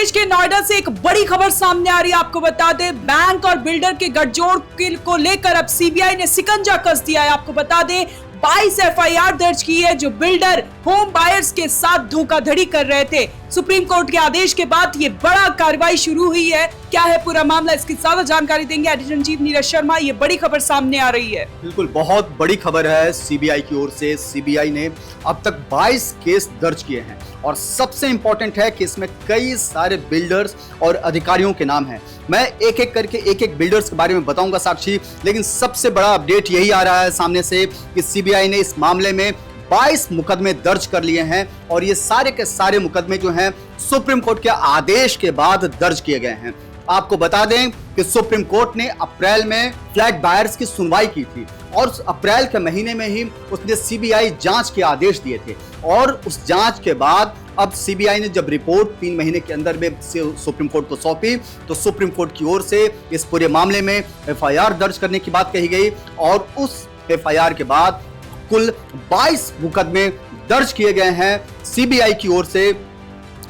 प्रदेश के नोएडा से एक बड़ी खबर सामने आ रही है। आपको बता दें, बैंक और बिल्डर के गठजोड़ को लेकर अब सीबीआई ने शिकंजा कस दिया है। आपको बता दें 22 एफआईआर दर्ज की है जो बिल्डर होम बायर्स के साथ धोखाधड़ी कर रहे थे। सुप्रीम कोर्ट के आदेश के बाद ये बड़ा कार्रवाई शुरू हुई है। क्या है पूरा मामला, इसकी ज्यादा जानकारी देंगे editor in chief Neeraj Sharma. ये बड़ी खबर सामने आ रही है। बिल्कुल, बहुत बड़ी खबर है सीबीआई की ओर से। सीबीआई ने अब तक 22 केस दर्ज किए हैं और सबसे इंपॉर्टेंट है कि इसमें कई सारे बिल्डर्स और अधिकारियों के नाम हैं। मैं एक एक करके एक बिल्डर्स के बारे में बताऊंगा साक्षी, लेकिन सबसे बड़ा अपडेट यही आ रहा है सामने से कि सीबीआई ने इस मामले में 22 मुकदमे दर्ज कर लिए हैं और ये सारे के सारे मुकदमे जो हैं सुप्रीम कोर्ट के आदेश के बाद दर्ज किए गए हैं। आपको बता दें कि सुप्रीम कोर्ट ने अप्रैल में फ्लैट बायर्स की सुनवाई की थी और अप्रैल के महीने में ही उसने सीबीआई जांच के आदेश दिए थे और उस जांच के बाद अब सीबीआई ने जब रिपोर्ट 3 महीने के अंदर में सुप्रीम कोर्ट को सौंपी तो सुप्रीम कोर्ट की ओर से इस पूरे मामले में एफआईआर दर्ज करने की बात कही गई और उस एफआईआर के बाद कुल 22 मुकदमे दर्ज किए गए हैं सीबीआई की ओर से,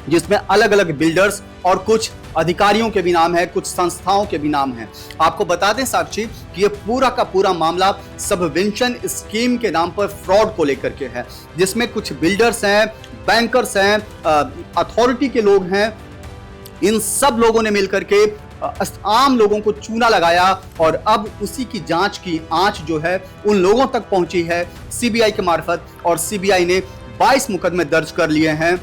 जिसमें अलग अलग बिल्डर्स और कुछ अधिकारियों के भी नाम है, कुछ संस्थाओं के भी नाम हैं। आपको बता दें साक्षी कि ये पूरा का पूरा मामला सबवेंशन स्कीम के नाम पर फ्रॉड को लेकर के है, जिसमें कुछ बिल्डर्स हैं, बैंकर्स हैं, अथॉरिटी के लोग हैं। इन सब लोगों ने मिलकर के आम लोगों को चूना लगाया और अब उसी की जांच की आंच जो है उन लोगों तक पहुंची है सीबीआई के मार्फत और सीबीआई ने 22 मुकदमे दर्ज कर लिए हैं।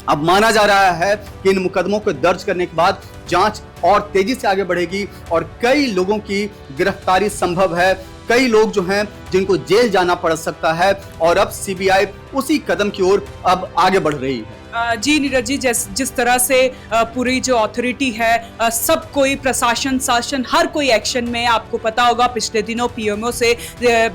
अब माना जा रहा है कि इन मुकदमों को दर्ज करने के बाद जांच और तेजी से आगे बढ़ेगी और कई लोगों की गिरफ्तारी संभव है। कई लोग जो हैं जिनको जेल जाना पड़ सकता है और अब सीबीआई उसी कदम की ओर अब आगे बढ़ रही है। जी नीरज जी, जिस तरह से पूरी जो अथॉरिटी है, सब कोई प्रशासन शासन हर कोई एक्शन में। आपको पता होगा पिछले दिनों पीएमओ से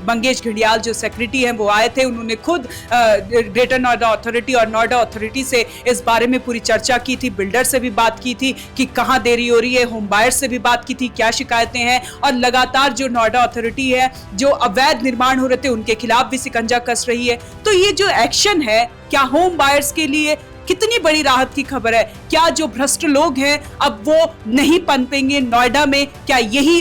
मंगेश घड़ियाल जो सेक्रेटरी हैं वो आए थे। उन्होंने खुद ग्रेटर नोएडा अथॉरिटी और नोएडा अथॉरिटी से इस बारे में पूरी चर्चा की थी। बिल्डर से भी बात की थी कि कहाँ देरी हो रही है, होम बायर से भी बात की थी क्या शिकायतें हैं और लगातार जो नोएडा अथॉरिटी है जो अवैध निर्माण हो रहे थे उनके खिलाफ भी शिकंजा कस रही है। तो ये जो एक्शन है क्या होम बायर्स के लिए कितनी बड़ी राहत की खबर है? क्या जो भ्रष्ट लोग हैं अब वो नहीं पनपेंगे नोएडा में? क्या यही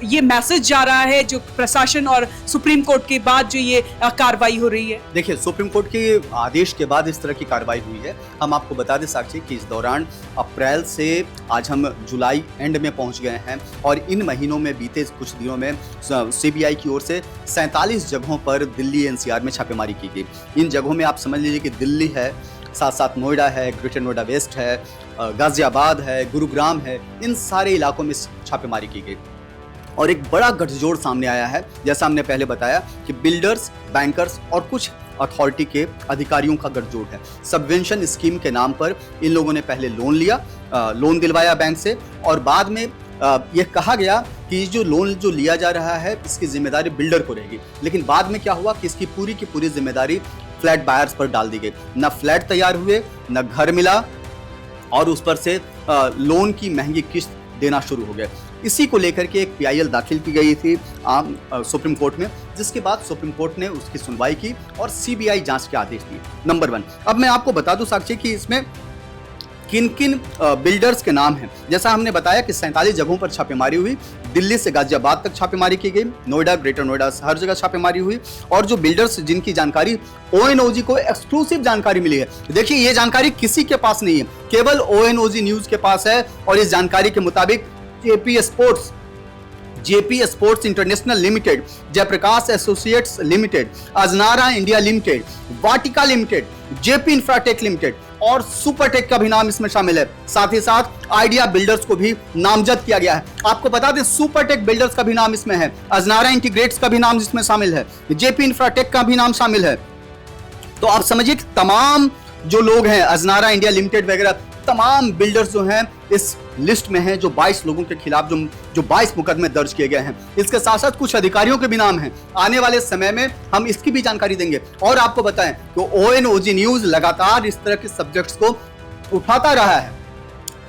ये मैसेज जा रहा है जो प्रशासन और सुप्रीम कोर्ट के बाद जो ये कार्रवाई हो रही है? देखिए, सुप्रीम कोर्ट के आदेश के बाद इस तरह की कार्रवाई हुई है। हम आपको बता दें साक्षी कि इस दौरान अप्रैल से आज हम जुलाई एंड में पहुंच गए हैं और इन महीनों में बीते कुछ दिनों में सीबीआई की ओर से 47 जगहों पर दिल्ली एनसीआर में छापेमारी की गई। इन जगहों में आप समझ लीजिए कि दिल्ली है, साथ साथ नोएडा है, ग्रेटर नोएडा वेस्ट है, गाजियाबाद है, गुरुग्राम है, इन सारे इलाकों में छापेमारी की गई और एक बड़ा गठजोड़ सामने आया है। जैसा हमने पहले बताया कि बिल्डर्स, बैंकर्स और कुछ अथॉरिटी के अधिकारियों का गठजोड़ है। सबवेंशन स्कीम के नाम पर इन लोगों ने पहले लोन लिया, लोन दिलवाया बैंक से और बाद में यह कहा गया कि जो लोन जो लिया जा रहा है इसकी जिम्मेदारी बिल्डर को रहेगी, लेकिन बाद में क्या हुआ कि इसकी पूरी की पूरी जिम्मेदारी फ्लैट बायर्स पर डाल दी गई। न फ्लैट तैयार हुए, न घर मिला और उस पर से लोन की महंगी किस्त देना शुरू हो गया। इसी को लेकर के एक पीआईएल दाखिल की गई थी सुप्रीम कोर्ट में, जिसके बाद सुप्रीम कोर्ट ने उसकी सुनवाई की और सीबीआई जांच के आदेश दिए। नंबर 1, अब मैं आपको बता दूं साक्षी कि इसमें किन किन बिल्डर्स के नाम हैं। जैसा हमने बताया कि 47 जगहों पर छापेमारी हुई, दिल्ली से गाजियाबाद तक छापेमारी की गई, नोएडा, ग्रेटर नोएडा हर जगह छापेमारी हुई और जो बिल्डर्स जिनकी जानकारी ओएनओजी को एक्सक्लूसिव जानकारी मिली है। देखिए, ये जानकारी किसी के पास नहीं है, केवल ओएनओजी न्यूज के पास है और इस जानकारी के मुताबिक JP sports international limited, Jaiprakash associates limited, Ajnara India limited, Vatika limited, JP infratech limited और सुपरटेक का भी नाम इसमें शामिल है। साथ ही साथ आइडिया बिल्डर्स को भी नामजद किया गया है। आपको बता दें सुपरटेक बिल्डर्स का भी नाम इसमें है, अजनारा इंटीग्रेट्स का भी नाम इसमें शामिल है, जेपी इंफ्राटेक का भी नाम शामिल है। तो आप समझिए कि तमाम जो लोग हैं, अजनारा इंडिया लिमिटेड वगैरह तमाम बिल्डर्स जो हैं इस लिस्ट में हैं, जो 22 लोगों के खिलाफ जो 22 मुकदमे दर्ज किए गए हैं। इसके साथ साथ कुछ अधिकारियों के भी नाम हैं। आने वाले समय में हम इसकी भी जानकारी देंगे और आपको बताएं कि ओएनओजी न्यूज लगातार इस तरह के सब्जेक्ट्स को उठाता रहा है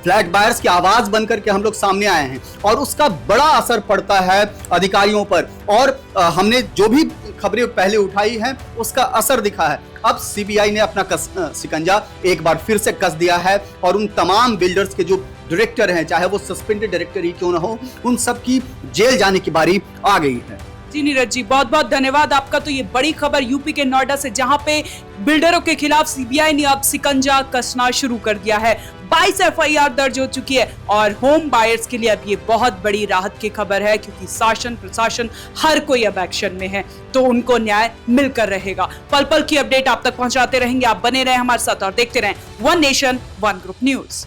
फ्लैट बायर्स की आवाज बनकर के हम लोग सामने आए हैं और उसका बड़ा असर पड़ता है अधिकारियों पर। और हमने जो भी खबरें पहले उठाई हैं उसका असर दिखा है। अब सीबीआई ने अपना शिकंजा एक बार फिर से कस दिया है और उन तमाम बिल्डर्स के जो डायरेक्टर हैं, चाहे वो सस्पेंडेड डायरेक्टर ही क्यों ना हो, उन सब की जेल जाने की बारी आ गई है। जी नीरज जी, बहुत बहुत धन्यवाद आपका। तो ये बड़ी खबर यूपी के नोएडा से, जहां पे बिल्डरों के खिलाफ सीबीआई ने अब शिकंजा कसना शुरू कर दिया है। 22 एफआईआर दर्ज हो चुकी है और होम बायर्स के लिए अब ये बहुत बड़ी राहत की खबर है, क्योंकि शासन प्रशासन हर कोई अब एक्शन में है, तो उनको न्याय मिलकर रहेगा। पल पल की अपडेट आप तक पहुंचाते रहेंगे। आप बने रहे हमारे साथ और देखते रहें one nation one group news.